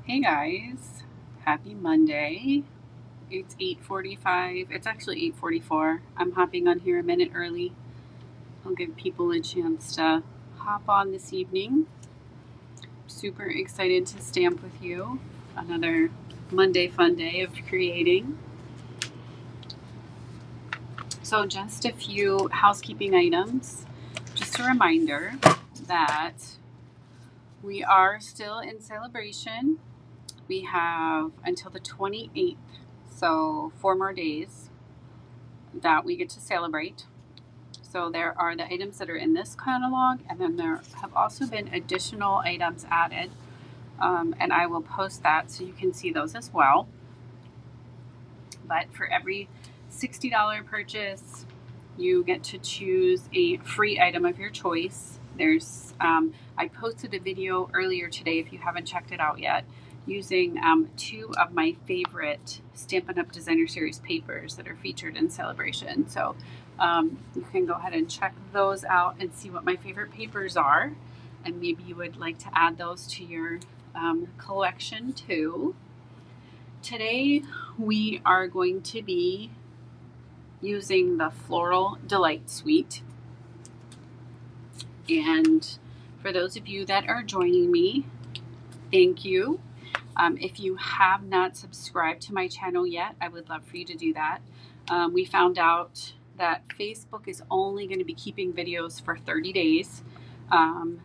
Hey guys, happy Monday. It's 8:45. It's actually 8:44. I'm hopping on here a minute early. I'll give people a chance to hop on this evening. Super excited to stamp with you. Another Monday fun day of creating. So just a few housekeeping items. Just a reminder that we are still in celebration. We have until the 28th, so 4 more days that we get to celebrate. So there are the items that are in this catalog, and then there have also been additional items added, and I will post that so you can see those as well. But for every $60 purchase, you get to choose a free item of your choice. I posted a video earlier today, if you haven't checked it out yet, using two of my favorite Stampin' Up! Designer Series papers that are featured in Celebration. So you can go ahead and check those out and see what my favorite papers are. And maybe you would like to add those to your collection too. Today we are going to be using the Floral Delight Suite. And for those of you that are joining me, thank you. If you have not subscribed to my channel yet, I would love for you to do that. We found out that Facebook is only going to be keeping videos for 30 days.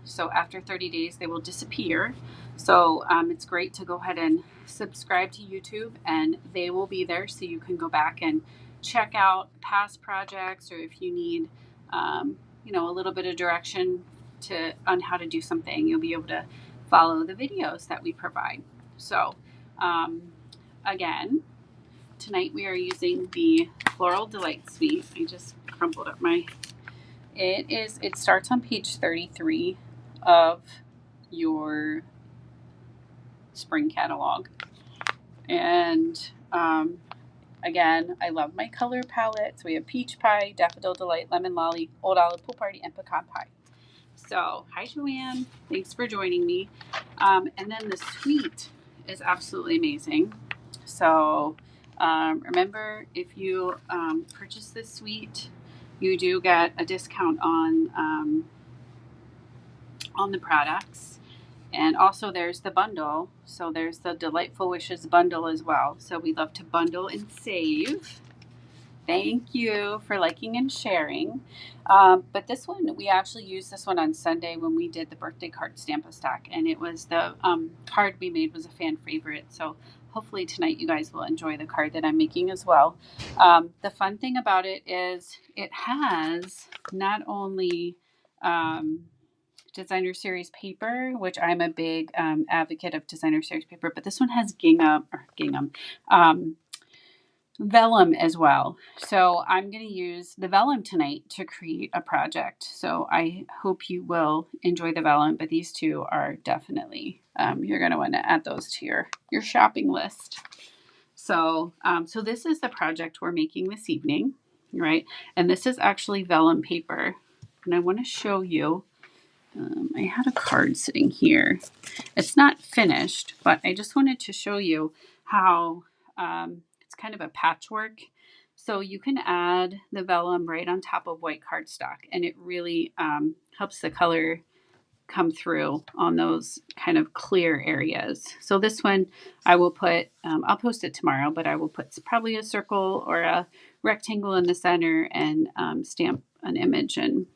So after 30 days, they will disappear. So it's great to go ahead and subscribe to YouTube, and they will be there so you can go back and check out past projects, or if you need a little bit of direction on how to do something, you'll be able to follow the videos that we provide. So again, tonight we are using the Floral Delight Suite. I just crumpled up it starts on page 33 of your spring catalog. And again, I love my color palette. So we have Peach Pie, Daffodil Delight, Lemon Lolly, Old Olive, Pool Party, and Pecan Pie. So, hi Joanne, thanks for joining me. And then the suite is absolutely amazing. So remember, if you purchase this suite, you do get a discount on the products. And also there's the bundle. So there's the Delightful Wishes bundle as well. So we love to bundle and save. Thank you for liking and sharing. But this one, we actually used this one on Sunday when we did the birthday card Stamp-A-Stack, and it was the card we made was a fan favorite. So hopefully tonight you guys will enjoy the card that I'm making as well. The fun thing about it is it has not only Designer Series paper, which I'm a big advocate of Designer Series paper, but this one has gingham. Vellum as well. So I'm going to use the vellum tonight to create a project. So I hope you will enjoy the vellum, but these two are definitely, you're going to want to add those to your shopping list. So this is the project we're making this evening, right? And this is actually vellum paper. And I want to show you, I had a card sitting here. It's not finished, but I just wanted to show you how it's kind of a patchwork. So you can add the vellum right on top of white cardstock, and it really helps the color come through on those kind of clear areas. So this one I will put, I'll post it tomorrow, but I will put probably a circle or a rectangle in the center and stamp an image and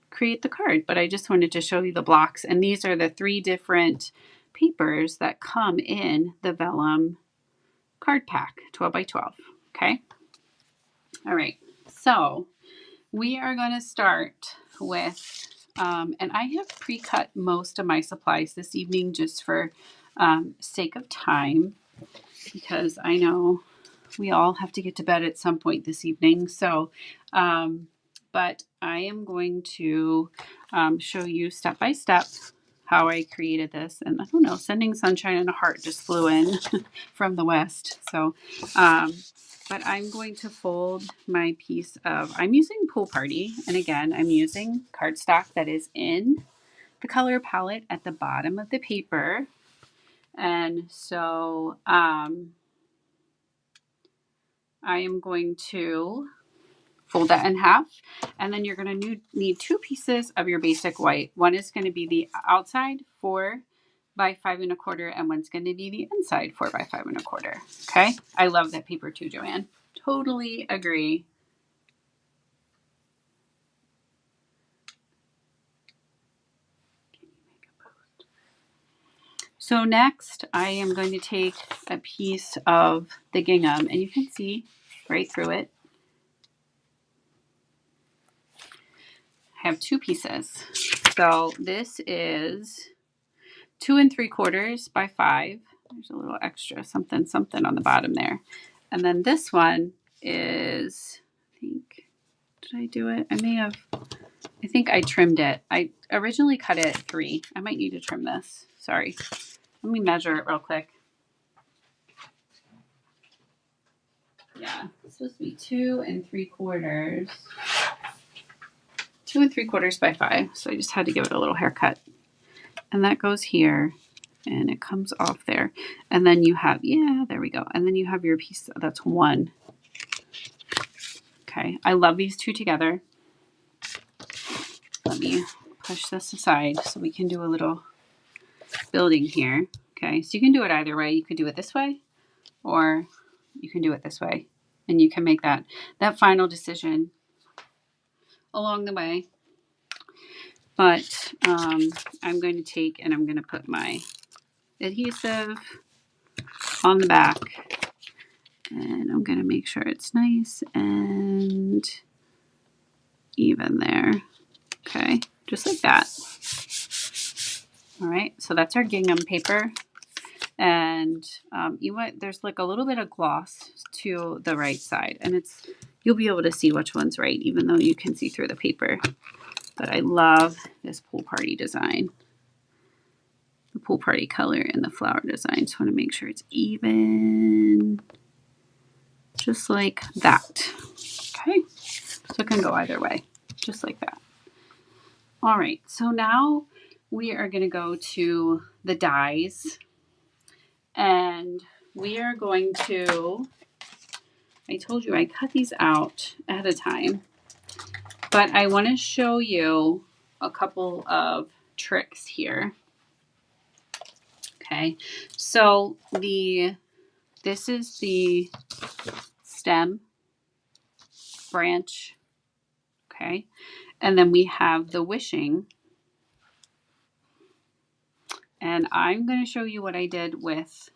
create the card. But I just wanted to show you the blocks, and these are the 3 different papers that come in the vellum card pack, 12 by 12. Okay. All right. So we are going to start with, and I have pre-cut most of my supplies this evening just for sake of time, because I know we all have to get to bed at some point this evening. So, but I am going to show you step by step how I created this. And I don't know, sending sunshine and a heart just flew in from the west. So, but I'm going to fold my piece of, I'm using Pool Party. And again, I'm using cardstock that is in the color palette at the bottom of the paper. And so I am going to fold that in half, and then you're going to need 2 pieces of your basic white. One is going to be the outside 4 by 5 1/4, and one's going to be the inside 4 by 5 1/4. Okay, I love that paper too, Joanne. Totally agree. So next, I am going to take a piece of the gingham, and you can see right through it. I have 2 pieces. So this is 2 3/4 by 5. There's a little extra something on the bottom there. And then this one is, I think, did I do it? I think I trimmed it. I originally cut it at 3. I might need to trim this. Sorry. Let me measure it real quick. Yeah, it's supposed to be 2 3/4. 2 3/4 by 5. So I just had to give it a little haircut. And that goes here. And it comes off there. And then you have, yeah, there we go. And then you have your piece that's 1. Okay, I love these 2 together. Let me push this aside so we can do a little building here. Okay, so you can do it either way. You could do it this way, or you can do it this way. And you can make that final decision along the way. But I'm going to take and I'm going to put my adhesive on the back. And I'm going to make sure it's nice and even there. Okay, just like that. All right, so that's our gingham paper. And there's like a little bit of gloss to the right side, and you'll be able to see which one's right, even though you can see through the paper. But I love this pool party design, the pool party color and the flower design. So I want to make sure it's even, just like that. Okay, so it can go either way, just like that. All right, so now we are going to go to the dies, and we are going to, I told you I cut these out ahead of time, but I want to show you a couple of tricks here. Okay, so this is the stem branch, okay, and then we have the wishing, and I'm going to show you what I did with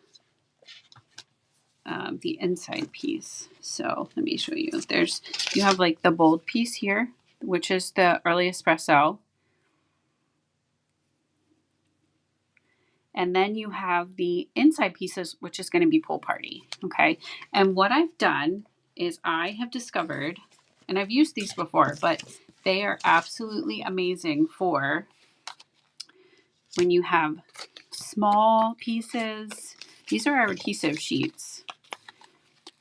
the inside piece. So let me show you. You have like the bold piece here, which is the early espresso. And then you have the inside pieces, which is going to be pool party. Okay. And what I've done is I have discovered, and I've used these before, but they are absolutely amazing for when you have small pieces. These are our adhesive sheets,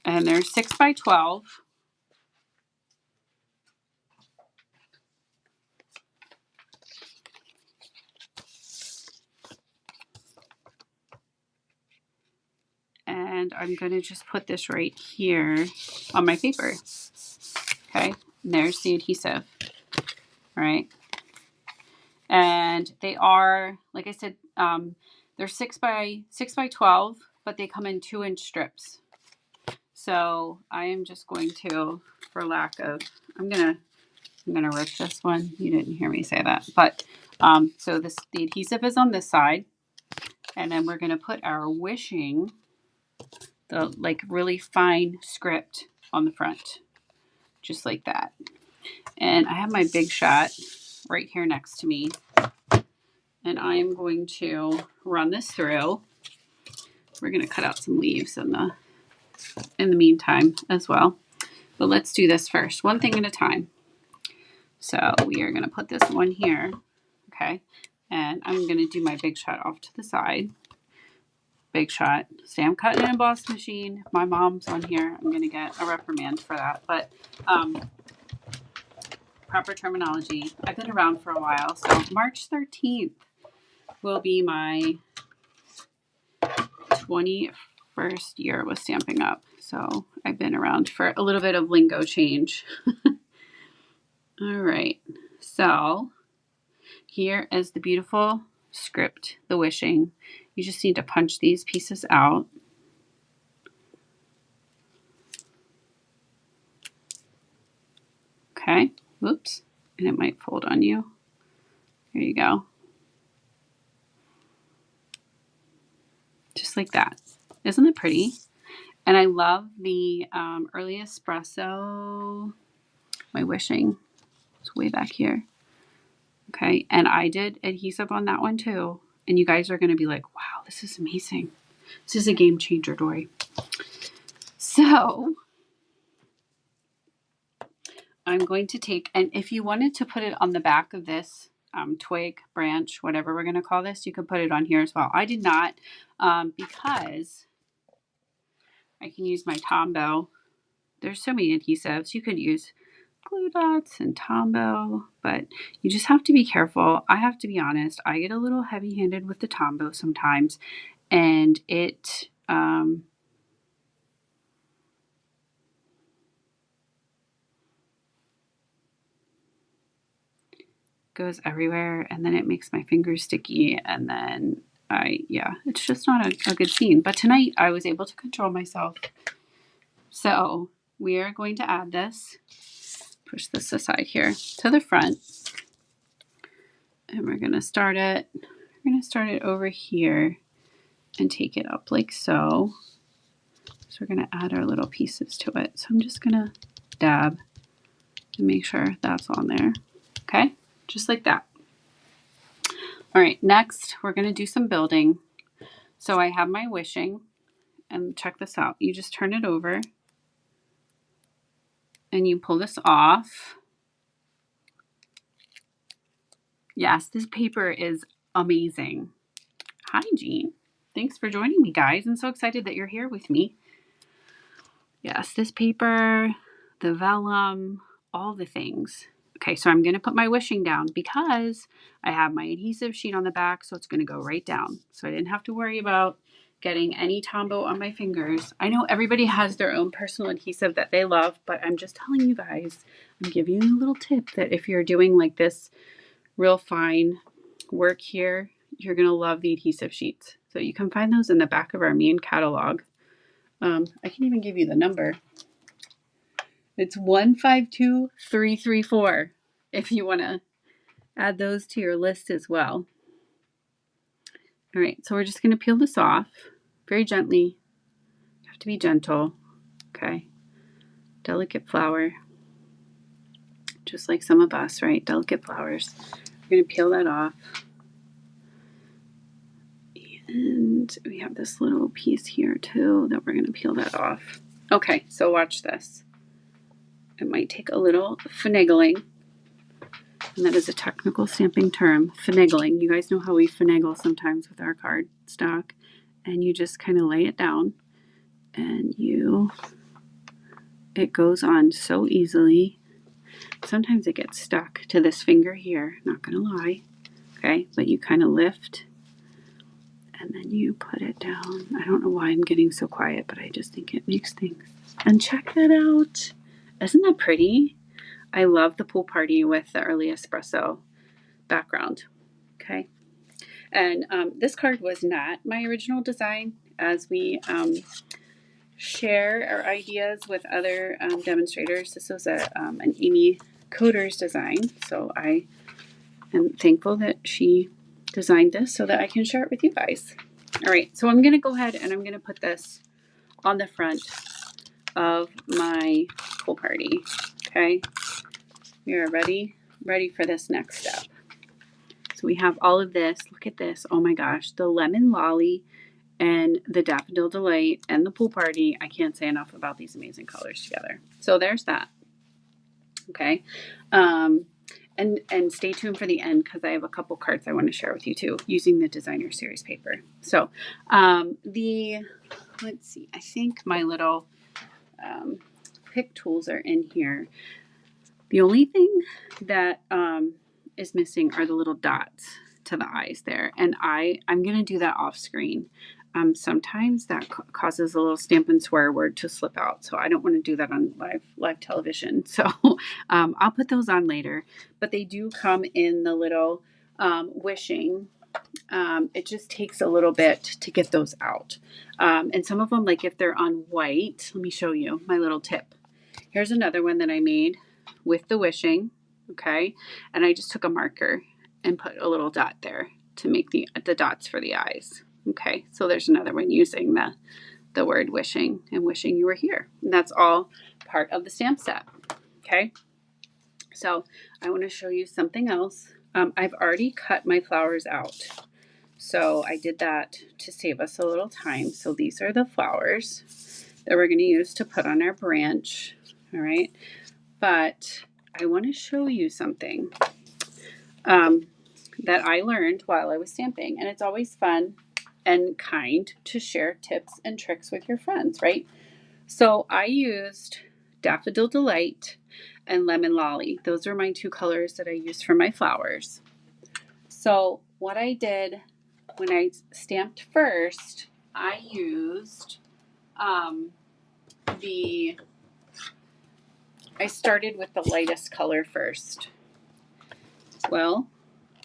and they're 6 by 12. And I'm going to just put this right here on my paper. Okay, and there's the adhesive. All right. And they are, like I said, they're 6 by 12, but they come in 2-inch strips. So I am just going to, for lack of, I'm gonna rip this one. You didn't hear me say that, but so the adhesive is on this side, and then we're gonna put our wishing, the like really fine script on the front, just like that. And I have my Big Shot right here next to me, and I am going to run this through. We're going to cut out some leaves in the meantime as well. But let's do this first, one thing at a time. So we are going to put this one here, okay? And I'm going to do my Big Shot off to the side. Big Shot. Say I'm cutting an emboss machine. If my mom's on here, I'm going to get a reprimand for that. But proper terminology. I've been around for a while. So March 13th will be my 21st year with Stampin' Up. So I've been around for a little bit of lingo change. All right. So here is the beautiful script, the wishing. You just need to punch these pieces out. Okay. Whoops. And it might fold on you. There you go. Just like that. Isn't it pretty? And I love the early espresso. My wishing. It's way back here. Okay. And I did adhesive on that one too. And you guys are going to be like, wow, this is amazing. This is a game changer, Dory. So I'm going to take, and if you wanted to put it on the back of this twig, branch, whatever we're going to call this, you could put it on here as well. I did not because I can use my Tombow. There's so many adhesives. You could use glue dots and Tombow, but you just have to be careful. I have to be honest. I get a little heavy-handed with the Tombow sometimes, and it goes everywhere, and then it makes my fingers sticky, and then it's just not a good scene. But tonight I was able to control myself. So we are going to add this, push this aside here to the front, and we're going to start it. We're going to start it over here and take it up like so. So we're going to add our little pieces to it. So I'm just going to dab and make sure that's on there. Okay, just like that. All right, next we're going to do some building. So I have my wishing, and check this out. You just turn it over and you pull this off. Yes, this paper is amazing. Hi, Jean. Thanks for joining me, guys. I'm so excited that you're here with me. Yes, this paper, the vellum, all the things. Okay, so I'm going to put my wishing down because I have my adhesive sheet on the back, so it's going to go right down. So I didn't have to worry about getting any Tombow on my fingers. I know everybody has their own personal adhesive that they love, but I'm just telling you guys, I'm giving you a little tip that if you're doing like this real fine work here, you're going to love the adhesive sheets. So you can find those in the back of our main catalog. I can even give you the number. It's 152334 if you want to add those to your list as well. All right, so we're just going to peel this off very gently. You have to be gentle. Okay. Delicate flower. Just like some of us, right? Delicate flowers. We're going to peel that off. And we have this little piece here too that we're going to peel that off. Okay, so watch this. It might take a little finagling. And that is a technical stamping term, finagling. You guys know how we finagle sometimes with our card stock. And you just kind of lay it down and it goes on so easily. Sometimes it gets stuck to this finger here, not gonna lie. Okay, but you kind of lift and then you put it down. I don't know why I'm getting so quiet, but I just think it makes things. And check that out. Isn't that pretty? I love the pool party with the early espresso background. Okay. And this card was not my original design, as we share our ideas with other demonstrators. This was an Amy Coder's design. So I am thankful that she designed this so that I can share it with you guys. All right. So I'm going to go ahead and I'm going to put this on the front of my pool party. Okay. We are ready for this next step. So we have all of this. Look at this. Oh my gosh. The lemon lolly and the daffodil delight and the pool party. I can't say enough about these amazing colors together. So there's that. Okay. And stay tuned for the end because I have a couple cards I want to share with you too using the designer series paper. So let's see. I think my little pick tools are in here. The only thing that is missing are the little dots to the eyes there. And I'm going to do that off screen. sometimes that causes a little Stampin' Swear word to slip out. So I don't want to do that on live television. So I'll put those on later. But they do come in the little wishing. It just takes a little bit to get those out. And some of them, like if they're on white, let me show you my little tip. Here's another one that I made with the wishing. Okay. And I just took a marker and put a little dot there to make the dots for the eyes. Okay. So there's another one using the word wishing and wishing you were here. And that's all part of the stamp set. Okay. So I want to show you something else. I've already cut my flowers out. So I did that to save us a little time. So these are the flowers that we're going to use to put on our branch. All right. But I want to show you something that I learned while I was stamping. And it's always fun and kind to share tips and tricks with your friends, right? So I used Daffodil Delight and Lemon Lolly. Those are my two colors that I used for my flowers. So what I did when I stamped first, I used I started with the lightest color first. Well,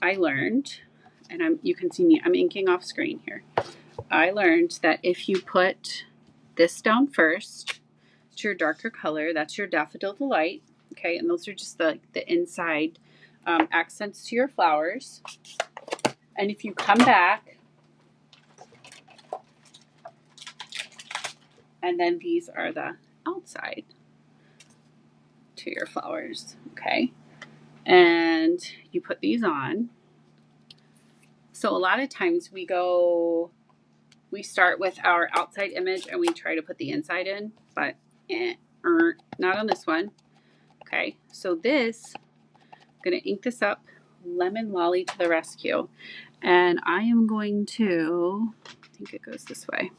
I learned, and you can see me, I'm inking off screen here. I learned that if you put this down first, it's your darker color, that's your Daffodil Delight, okay, and those are just the inside accents to your flowers. And if you come back, and then these are the outside to your flowers, okay? And you put these on. So a lot of times we start with our outside image and we try to put the inside in, but not on this one. Okay, so this, I'm gonna ink this up, Lemon Lolly to the rescue. And I am going to, I think it goes this way.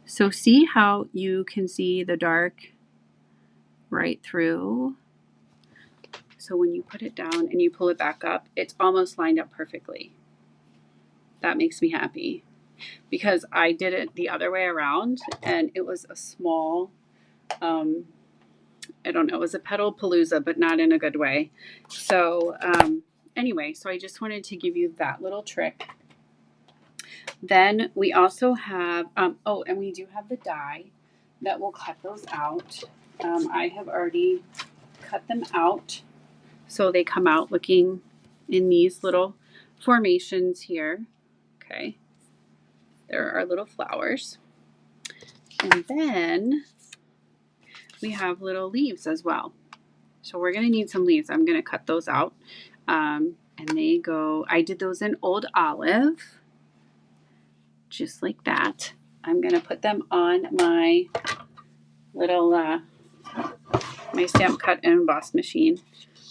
So see how you can see the dark right through? So when you put it down and you pull it back up, it's almost lined up perfectly. That makes me happy because I did it the other way around and it was a small, I don't know, it was a petal palooza, but not in a good way. So anyway, so I just wanted to give you that little trick. Then we also have, oh, and we do have the die that will cut those out. I have already cut them out. So they come out looking in these little formations here. Okay. There are our little flowers. And then we have little leaves as well. So we're going to need some leaves. I'm going to cut those out. And they go, I did those in Old Olive. Just like that. I'm going to put them on my little, my stamp cut and emboss machine.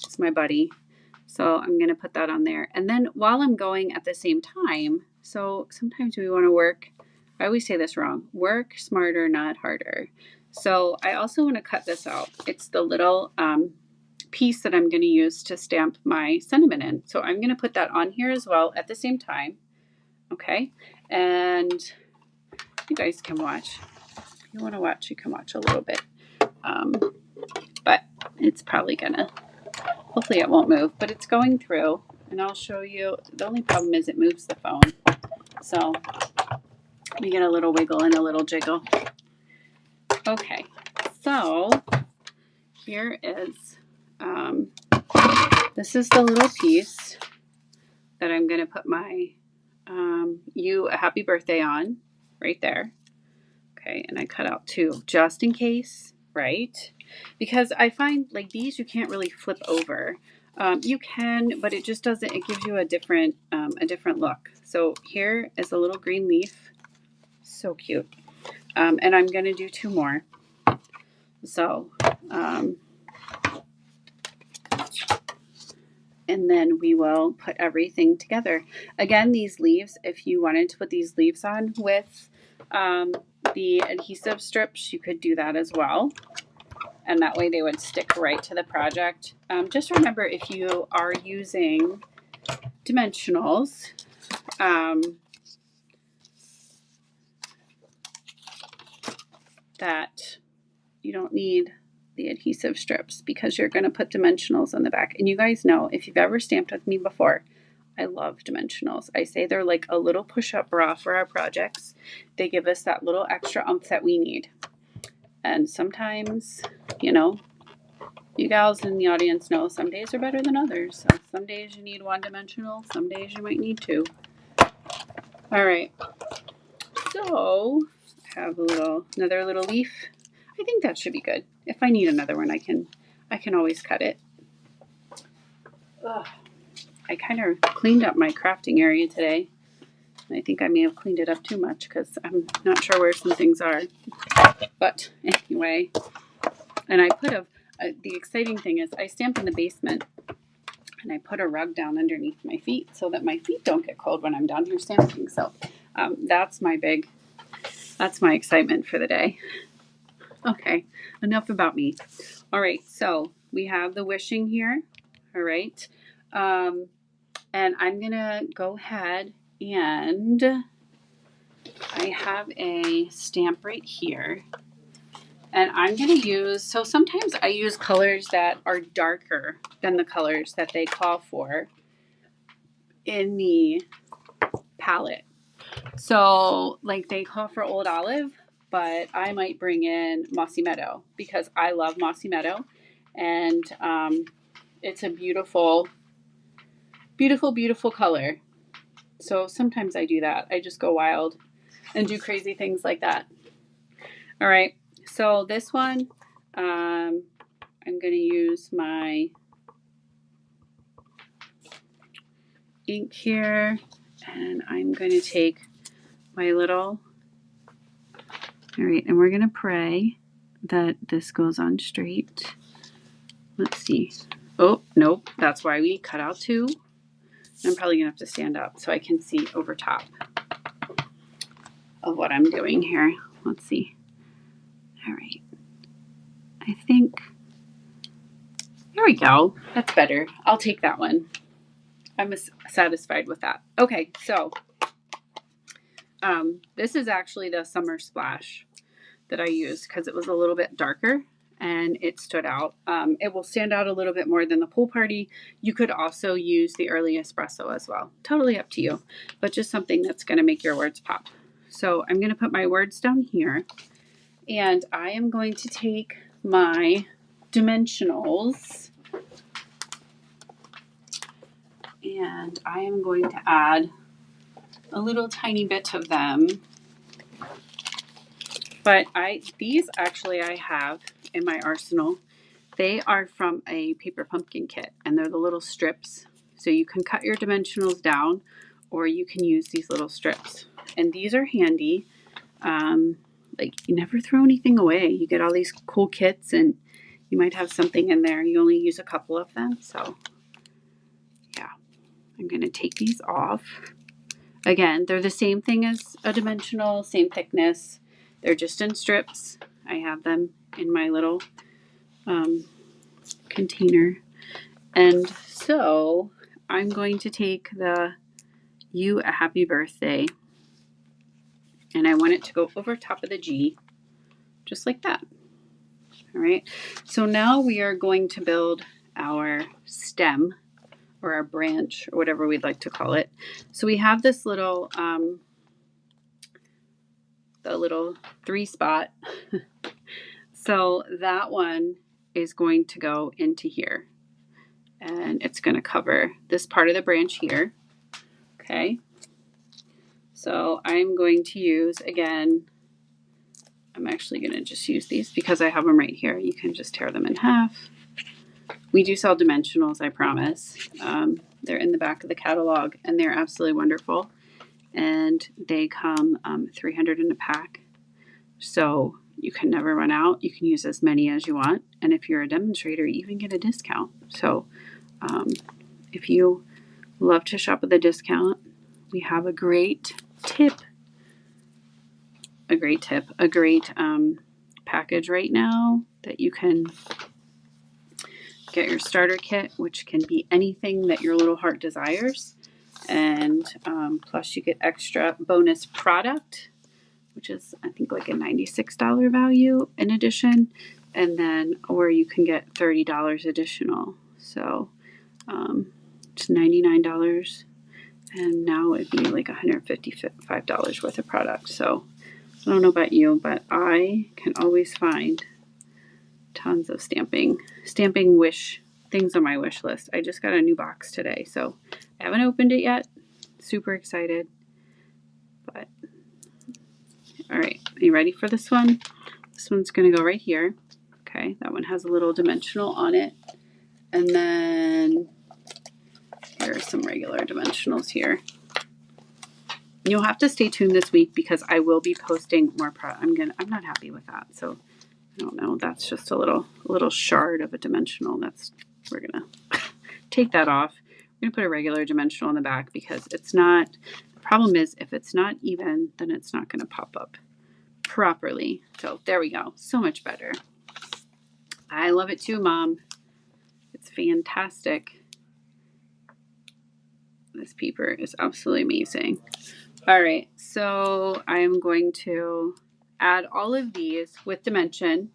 It's my buddy. So I'm going to put that on there. And then while I'm going at the same time, so sometimes we want to work, I always say this wrong, work smarter, not harder. So I also want to cut this out. It's the little piece that I'm going to use to stamp my cinnamon in. So I'm going to put that on here as well at the same time. Okay. And you guys can watch. If you want to watch, you can watch a little bit. But it's probably going to, hopefully it won't move, but it's going through and I'll show you. The only problem is it moves the phone. So we get a little wiggle and a little jiggle. Okay, so here is, this is the little piece that I'm going to put my, you a happy birthday on right there. Okay, and I cut out two just in case, right? Because I find like these you can't really flip over. You can, but it just doesn't, it gives you a different look. So here is a little green leaf. So cute. And I'm going to do two more. So, and then we will put everything together. Again, these leaves, if you wanted to put these leaves on with the adhesive strips, you could do that as well. And that way they would stick right to the project. Just remember, if you are using dimensionals, that you don't need the adhesive strips because you're going to put dimensionals on the back. And you guys know, if you've ever stamped with me before, I love dimensionals. I say they're like a little push-up bra for our projects. They give us that little extra oomph that we need. And sometimes, you know, you gals in the audience know some days are better than others. So some days you need one dimensional, some days you might need two. All right. So I have another little leaf. I think that should be good. If I need another one, I can always cut it. Ugh. I kind of cleaned up my crafting area today. I think I may have cleaned it up too much because I'm not sure where some things are. But anyway, and I put the exciting thing is I stamp in the basement and I put a rug down underneath my feet so that my feet don't get cold when I'm down here stamping. So that's my excitement for the day. Okay, enough about me. All right, so we have the wishing here. All right. And I'm going to go ahead and I have a stamp right here. And I'm going to use, so sometimes I use colors that are darker than the colors that they call for in the palette. So like they call for Old Olive, but I might bring in Mossy Meadow because I love Mossy Meadow. And it's a beautiful, beautiful, beautiful color. So sometimes I do that. I just go wild and do crazy things like that. All right. So this one, I'm going to use my ink here and I'm going to take my little, all right, and we're going to pray that this goes on straight. Let's see. Oh, nope. That's why we cut out two. I'm probably going to have to stand up so I can see over top of what I'm doing here. Let's see. All right. I think, there we go. That's better. I'll take that one. I'm satisfied with that. Okay, so this is actually the Summer Splash that I used because it was a little bit darker and it stood out. It will stand out a little bit more than the Pool Party. You could also use the Early Espresso as well. Totally up to you, but just something that's going to make your words pop. So I'm going to put my words down here and I am going to take my dimensionals and I am going to add a little tiny bit of them. But these actually I have in my arsenal. They are from a paper pumpkin kit and they're the little strips. So you can cut your dimensionals down or you can use these little strips. And these are handy. Like you never throw anything away. You get all these cool kits and you might have something in there. You only use a couple of them. So yeah, I'm going to take these off. Again, they're the same thing as a dimensional, same thickness. They're just in strips. I have them in my little container. And so I'm going to take the You a Happy Birthday and I want it to go over top of the G, just like that. All right. So now we are going to build our stem or our branch or whatever we'd like to call it. So we have this little, the little 3-spot. So that one is going to go into here and it's going to cover this part of the branch here. Okay. So I'm going to use, again, I'm actually going to just use these because I have them right here. You can just tear them in half. We do sell dimensionals, I promise. They're in the back of the catalog and they're absolutely wonderful. And they come 300 in a pack. So you can never run out. You can use as many as you want. And if you're a demonstrator, you even get a discount. So if you love to shop with a discount, we have a great tip. A great package right now that you can get your starter kit, which can be anything that your little heart desires. And plus you get extra bonus product which is I think like a $96 value in addition, and then or you can get $30 additional. So it's $99, and now it'd be like $155 worth of product. So I don't know about you, but I can always find tons of stamping wish things on my wish list. I just got a new box today, so I haven't opened it yet. Super excited. But all right, are you ready for this one? This one's going to go right here. Okay, that one has a little dimensional on it. And then here are some regular dimensionals here. You'll have to stay tuned this week because I will be posting more I'm not happy with that. So I don't know. That's just a little shard of a dimensional. We're gonna take that off. We're gonna put a regular dimensional on the back because it's not. The problem is if it's not even, then it's not gonna pop up properly. So there we go. So much better. I love it too, Mom. It's fantastic. This paper is absolutely amazing. All right, so I'm going to add all of these with dimension,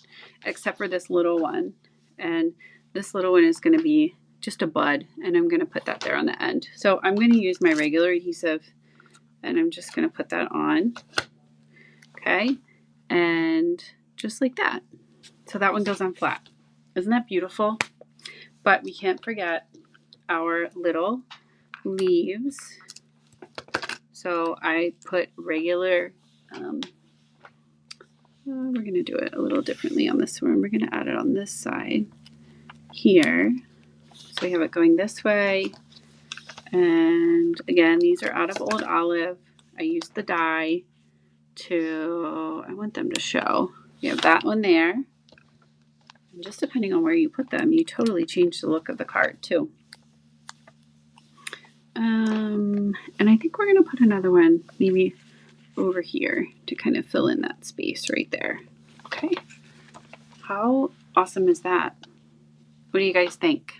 except for this little one. And this little one is going to be just a bud, and I'm going to put that there on the end. So I'm going to use my regular adhesive, and I'm just going to put that on. Okay, and just like that. So that one goes on flat. Isn't that beautiful? But we can't forget our little leaves. So I put regular, we're going to do it a little differently on this one. We're going to add it on this side here. So we have it going this way. And again, these are out of Old Olive. I used the die I want them to show. We have that one there. And just depending on where you put them, you totally change the look of the card too. And I think we're going to put another one maybe over here to kind of fill in that space right there. Okay. How awesome is that? What do you guys think?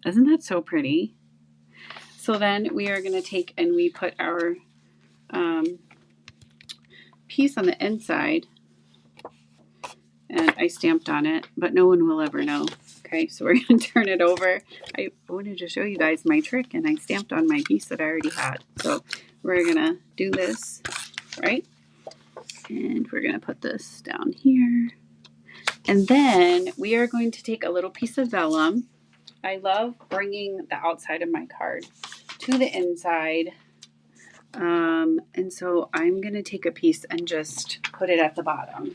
Isn't that so pretty? So then we are going to take and we put our piece on the inside, and I stamped on it, but no one will ever know. Okay, so we're going to turn it over. I wanted to show you guys my trick, and I stamped on my piece that I already had. So we're going to do this, right? And we're going to put this down here. And then we are going to take a little piece of vellum. I love bringing the outside of my card to the inside. And so I'm going to take a piece and just put it at the bottom.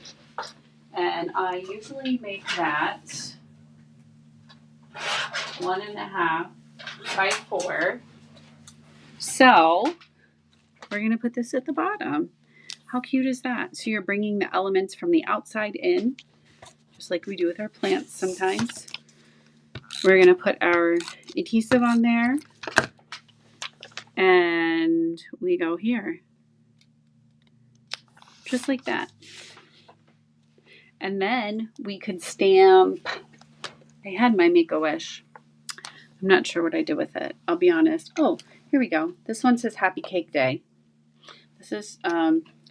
And I usually make that 1.5 by 4. So we're going to put this at the bottom. How cute is that? So you're bringing the elements from the outside in, just like we do with our plants sometimes. We're going to put our adhesive on there. And we go here. Just like that. And then we could stamp. I had my Make-A-Wish. I'm not sure what I did with it. I'll be honest. Oh, here we go. This one says Happy Cake Day. This is,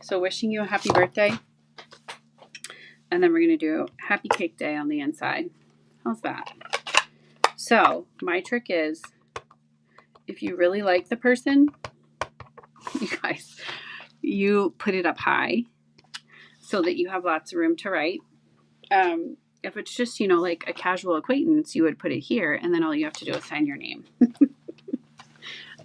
so wishing you a happy birthday. And then we're going to do Happy Cake Day on the inside. How's that? So my trick is, if you really like the person, you guys, you put it up high so that you have lots of room to write. If it's just, like a casual acquaintance, you would put it here, and then all you have to do is sign your name.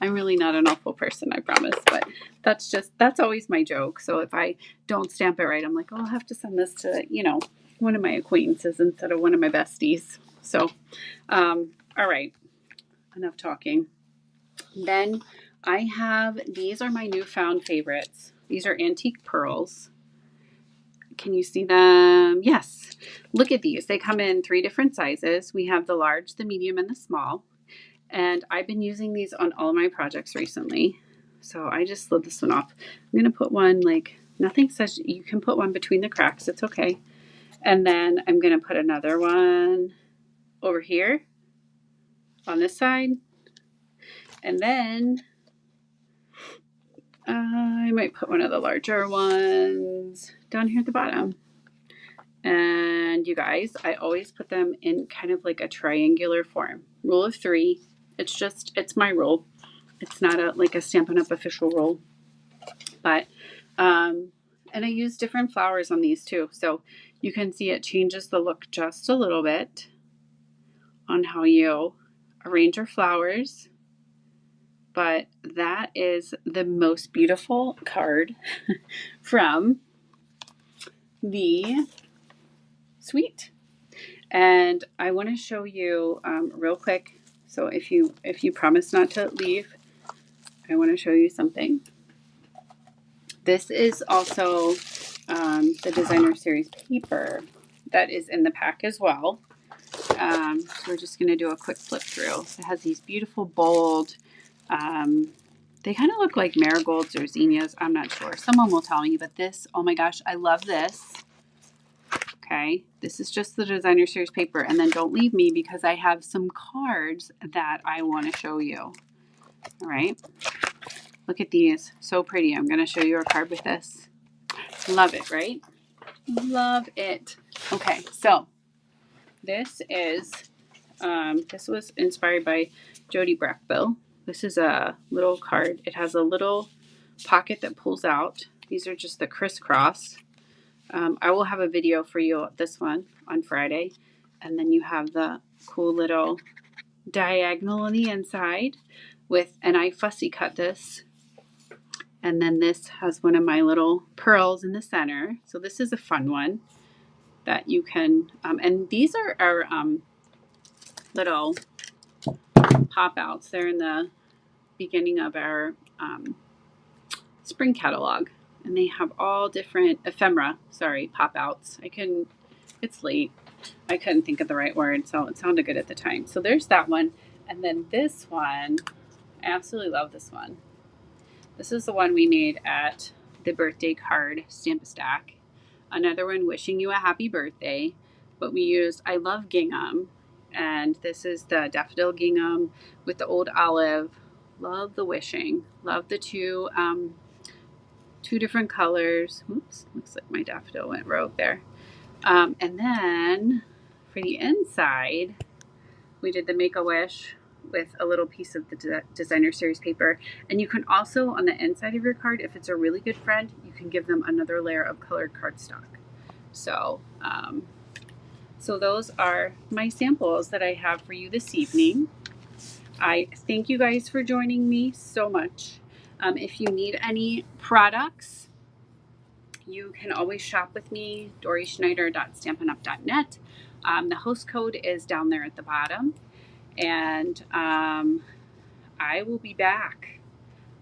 I'm really not an awful person, I promise, but that's always my joke. So if I don't stamp it right, I'm like, oh, I'll have to send this to, one of my acquaintances instead of one of my besties. So, all right, enough talking. Then these are my newfound favorites. These are antique pearls. Can you see them? Yes. Look at these. They come in 3 different sizes. We have the large, the medium, and the small. And I've been using these on all of my projects recently. So I just slid this one off. I'm going to put one, nothing says you can put one between the cracks. It's okay. And then I'm going to put another one over here on this side. And then I might put one of the larger ones down here at the bottom. And you guys, I always put them in kind of like a triangular form. Rule of 3. It's my rule. It's not like a Stampin' Up! Official rule. But, and I use different flowers on these too. So you can see it changes the look just a little bit on how you arrange your flowers. But that is the most beautiful card from the suite. And I want to show you real quick. So if you promise not to leave, I want to show you something. This is also the designer series paper that is in the pack as well. So we're just going to do a quick flip through. So it has these beautiful bold, they kind of look like marigolds or zinnias. I'm not sure. Someone will tell me, but this, oh my gosh, I love this. Okay, this is just the designer series paper. And then don't leave me because I have some cards that I want to show you. All right, look at these. So pretty. I'm going to show you a card with this. Love it, right? Love it. Okay, so this is, this was inspired by Jody Brackbill. This is a little card. It has a little pocket that pulls out. These are just the crisscross. I will have a video for you, this one, on Friday. And then you have the cool little diagonal on the inside with, and I fussy cut this. And then this has one of my little pearls in the center. So this is a fun one that you can, and these are our little pop outs. They're in the beginning of our spring catalog. And they have all different pop outs. It's late. I couldn't think of the right word, so it sounded good at the time. So there's that one. And then this one, I absolutely love this one. This is the one we made at the birthday card Stamp-A-Stack. Another one wishing you a happy birthday. But we used, I love gingham. And this is the daffodil gingham with the old olive. Love the wishing. Love the two different colors. Oops, looks like my daffodil went rogue there. And then for the inside, we did the Make-A-Wish with a little piece of the designer series paper. And you can also, on the inside of your card, if it's a really good friend, you can give them another layer of colored cardstock. So, so those are my samples that I have for you this evening. I thank you guys for joining me so much. If you need any products, you can always shop with me, doryschneider.stampinup.net. The host code is down there at the bottom. And I will be back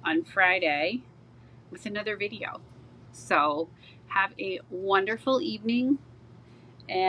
on Friday with another video. So have a wonderful evening. And